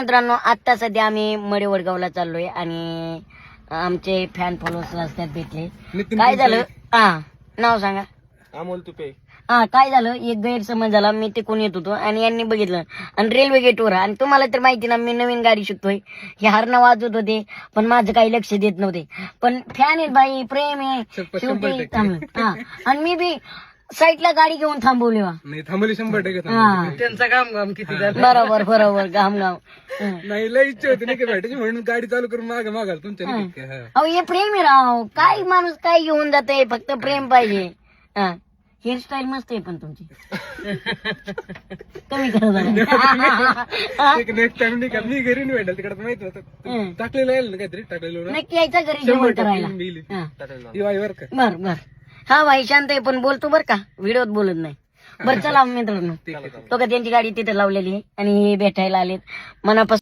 मित्रांनो आता सध्या आम्ही मडे वडगावला चाललोय आणि आमचे फॅन फॉलोअर्स रस्त्यात भेटले. काय झालं नाव सांगा. अमोल तुपे. काय झालं एक गैरसमज झाला. मी ते कोण येत होतो आणि यांनी बघितलं आणि रेल्वे गेटवर आणि तुम्हाला तर माहिती ना मी नवीन गाडी शिकतोय. हे हरणं वाजवत होते पण माझं काही लक्ष देत नव्हते. पण फॅन आहेत बाई प्रेम आहे शेवटी थांबलं. आणि मी बी साईडला गाडी घेऊन थांबवली नाही थांबवली 100% त्यांचा काम किती बरोबर बरोबर घाम नाही लय इच्छा होती नाही का भेटायची म्हणून गाडी चालू करून मागाल तुमच्या नाही का? हा. अहो हे प्रेम आहे राव. काय माणूस काय घेऊन जाते फक्त प्रेम पाहिजे. हेअरस्टाईल मस्त आहे पण तुमची कमी करा नेक्स्ट टाइम नाही का मी घरी नाही भेटाल तिकडे माहिती होतं टाकलेलं आहे ना काहीतरी टाकलेलं नक्की यायचा घरी जेवण करायला. दिवाळीवर का बर बर. हा भाई शांत आहे पण बोलतो बर का व्हिडिओत बोलत नाही. बरं चला मित्रांनो तो का त्यांची गाडी तिथे लावलेली आहे आणि हे भेटायला आलेत मनापासून